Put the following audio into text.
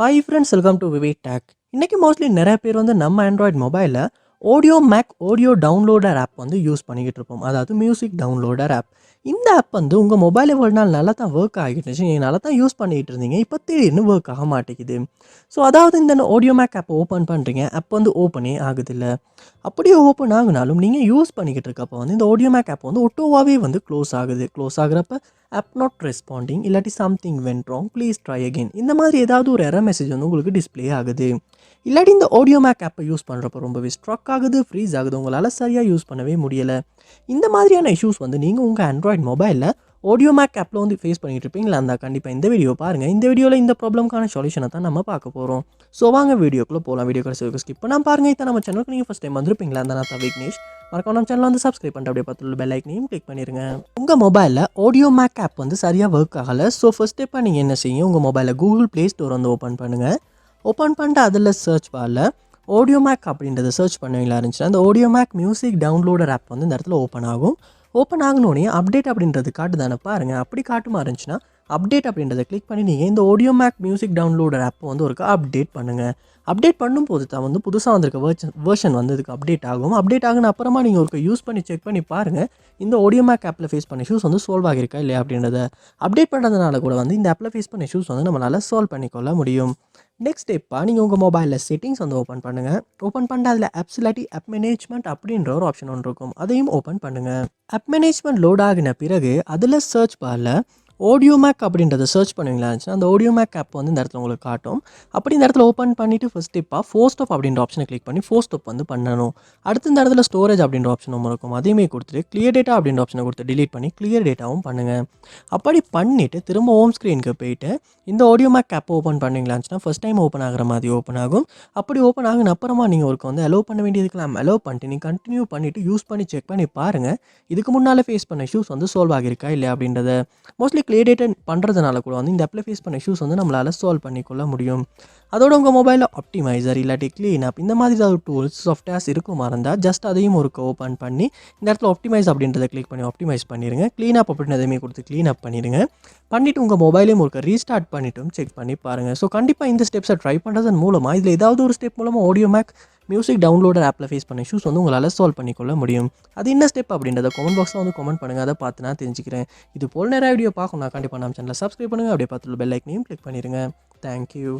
Hi friends, welcome to VividTech. இன்னைக்கு mostly நிறைய பேர் வந்து நம்ம ஆண்ட்ராய்டு மொபைலில் Audiomack ஆடியோ டவுன்லோடர் ஆப் வந்து யூஸ் பண்ணிக்கிட்டு இருப்போம். அதாவது மியூசிக் டவுன்லோடர் ஆப். இந்த ஆப் வந்து உங்கள் மொபைலில் ஒரு நாள் நல்லா தான் ஒர்க் ஆகிட்டு இருந்துச்சு, நீங்கள் நல்லா தான் யூஸ் பண்ணிகிட்டு இருந்தீங்க. இப்போ திடீர்னு ஒர்க் ஆக மாட்டேங்குது. ஸோ அதாவது இந்த Audiomack ஆப் ஓப்பன் பண்ணுறீங்க, ஆப் வந்து ஓப்பனே ஆகுதில்ல. அப்படியே ஓப்பன் ஆகுனாலும் நீங்கள் யூஸ் பண்ணிக்கிட்டு இருக்கப்போ வந்து இந்த Audiomack ஆப் வந்து ஒட்டோவாகவே வந்து க்ளோஸ் ஆகுது. க்ளோஸ் ஆகுறப்ப ஆப் நாட் ரெஸ்பாண்டிங் இல்லாட்டி something went wrong please try again இந்த மாதிரி ஏதாவது ஒரு எரர் மெசேஜ் வந்து உங்களுக்கு டிஸ்ப்ளே ஆகுது. இல்லாட்டி இந்த Audiomack ஆப்பை யூஸ் பண்ணுறப்போ ரொம்பவே ஸ்ட்ரக் ஆகுது, ஃப்ரீஸ் ஆகுது, உங்களால் சரியாக யூஸ் பண்ணவே முடியலை. இந்த மாதிரியான இஷ்யூஸ் வந்து நீங்கள் உங்கள் ஆண்ட்ராய்டு மொபைலில் Audiomack ஆப்பில் வந்து ஃபேஸ் பண்ணிட்டு இருப்பீங்களா இருந்தால் கண்டிப்பாக இந்த வீடியோ பாருங்கள். இந்த வீடியோவில் இந்த ப்ராப்ளம்க்கான சொல்யூஷனை தான் நம்ம பார்க்க போகிறோம். ஸோ வாங்க வீடியோக்குள்ளே போகலாம். வீடியோ கடைசி ஸ்கிப் பண்ணால் பாருங்கள். இதை நம்ம சேனலுக்கு நீங்கள் ஃபஸ்ட் டைம் வந்திருப்பீங்களா இருந்தால் நான் தான் விக்னேஷ். மறக்காம நம்ம சேனல் வந்து சப்ஸ்கிரைப் பண்ணிட்டு அப்படியே பார்த்துள்ள பெல் ஐக்கனையும் கிளிக் பண்ணிடுங்க. உங்கள் மொபைலில் Audiomack ஆப் வந்து சரியாக ஒர்க் ஆகலை. ஸோ ஃபர்ஸ்ட் ஸ்டெப்பாக நீங்கள் என்ன செய்யுங்க, உங்கள் மொபைலில் கூகுள் ப்ளே ஸ்டோர் வந்து ஓப்பன் பண்ணுங்கள். ஓப்பன் பண்ணிட்டு அதில் சர்ச் பாரில் Audiomack அப்படின்றத சர்ச் பண்ணுவீங்களா இருந்துச்சுன்னா அந்த Audiomack மியூசிக் டவுன்லோடர் ஆப் வந்து இந்த இடத்துல ஓப்பன் ஆகும். ஓப்பன் ஆகணுன்னே அப்டேட் அப்படின்றது காட்டுதானே பாருங்கள். அப்படி காட்டுமா இருந்துச்சுன்னா அப்டேட் அப்படின்றத கிளிக் பண்ணி நீங்கள் இந்த Audiomack மியூசிக் டவுன்லோடர் ஆப்பை வந்து ஒருக்கா அப்டேட் பண்ணுங்கள். அப்டேட் பண்ணும்போது தான் வந்து புதுசாக வந்திருக்க வேர்ஷன் வந்து இதுக்கு அப்டேட் ஆகும். அப்டேட் ஆகின அப்புறமா நீங்கள் ஒருக்க யூஸ் பண்ணி செக் பண்ணி பாருங்கள் இந்த Audiomack ஆப்பில் ஃபேஸ் பண்ண இஷ்யூஸ் வந்து சால்வ் ஆகியிருக்கா இல்லையா அப்படின்றத. அப்டேட் பண்ணுறதுனால கூட வந்து இந்த ஆப்பில் ஃபேஸ் பண்ண இஷ்யூஸ் வந்து நம்மளால் சால்வ் பண்ணிக்கொள்ள முடியும். நெக்ஸ்ட் ஸ்டெப்பாக நீங்கள் உங்கள் மொபைலில் செட்டிங்ஸ் வந்து ஓப்பன் பண்ணுங்கள். ஓப்பன் பண்ணிட்டு அதில் ஆப்ஸ் இல்லாட்டி ஆப் மேனேஜ்மெண்ட் அப்படின்ற ஒரு ஆப்ஷன் ஒன்று இருக்கும், அதையும் ஓப்பன் பண்ணுங்கள். ஆப் மேனேஜ்மெண்ட் லோட் ஆகின பிறகு அதில் சர்ச் பாரில் Audiomack அப்படின்றத சர்ச் பண்ணுவீங்களா இருந்துச்சுன்னா அந்த Audiomack ஆப் வந்து இந்த இடத்துல உங்களுக்கு காட்டும். அப்படி இந்த இடத்துல ஓப்பன் பண்ணிவிட்டு ஃபர்ஸ்ட் ஸ்டெப்பாக ஃபோர்ஸ் ஸ்டாப் அப்படின்ற ஆப்ஷனை கிளிக் பண்ணி ஃபோர்ஸ் ஸ்டாப் வந்து பண்ணணும். அடுத்து இந்த இடத்துல ஸ்டோரேஜ் அப்படின்ற ஆப்ஷன் ஒன்று இருக்கும், அதையுமே கொடுத்துட்டு கிளியர் டேட்டா அப்படின்ற ஆப்ஷனை கொடுத்து டிலீட் பண்ணி கிளியர் டேட்டாவும் பண்ணுங்கள். அப்படி பண்ணிவிட்டு திரும்ப ஹோம் ஸ்க்ரீனுக்கு போயிட்டு இந்த Audiomack ஆப் ஓப்பன் பண்ணுவீங்களா இருந்துச்சுன்னா ஃபஸ்ட் டைம் ஓப்பன் ஆகிற மாதிரி ஓப்பன் ஆகும். அப்படி ஓப்பன் ஆகின அப்புறமா நீங்கள் ஒருக்கு வந்து அலோவ் பண்ண வேண்டியதுக்கெல்லாம் அலோவ் பண்ணிட்டு நீங்கள் கண்டினியூ பண்ணிவிட்டு யூஸ் பண்ணி செக் பண்ணி பாருங்கள் இதுக்கு முன்னால் ஃபேஸ் பண்ண இஷ்யூஸ் வந்து சால்வ் ஆகியிருக்கா இல்லையா அப்படின்றத. மோஸ்ட்லி கிளியர் டேட்டா பண்ணுறதுனால கூட வந்து இந்த ஆப்பில் ஃபேஸ் பண்ண இஷ்யூஸ் வந்து நம்மளால் சால்வ் பண்ணிக்கொள்ள முடியும். அதோட உங்கள் மொபைலில் ஆப்டிமைசர் இல்லாட்டி க்ளீன் அப் இந்த மாதிரி ஏதாவது டூல்ஸ் சாஃப்ட்வேர்ஸ் இருக்குமா இருந்தால் ஜஸ்ட் அதையும் ஒரு ஓப்பன் பண்ணி இந்த இடத்துல ஆப்டிமைஸ் அப்படின்றத கிளிக் பண்ணி ஆப்டிமைஸ் பண்ணிடுங்க. க்ளீன் அப் அப்படின்றதையுமே கொடுத்து க்ளீன் அப் பண்ணிடுங்க. பண்ணிவிட்டு உங்கள் மொபைலையும் ஒரு ரீஸ்டார்ட் பண்ணிவிட்டும் செக் பண்ணி பாருங்கள். ஸோ கண்டிப்பாக இந்த ஸ்டெப்ஸை ட்ரை பண்ணுறதன் மூலமாக இதில் ஏதாவது ஒரு ஸ்டெப் மூலமாக Audiomack மியூசிக் டவுன்லோடர் ஆப்பில் ஃபேஸ் பண்ண இஷ்யூஸ் வந்து உங்களால் சால்வ் பண்ணிக்கொள்ள முடியும். அது என்ன ஸ்டெப் அப்படின்றத கமெண்ட் பாக்ஸில் வந்து கமெண்ட் பண்ணுங்கள், அதை பார்த்து நான் தெரிஞ்சுக்கிறேன். இது போல் நிறைய வீடியோ பார்க்கணும் கண்டிப்பாக நம்ம சேனலை சப்ஸ்கிரைப் பண்ணுங்கள், அப்படியே பார்த்துள்ள பெல் ஐக்கனையும் கிளிக் பண்ணிடுங்க. தேங்க்யூ.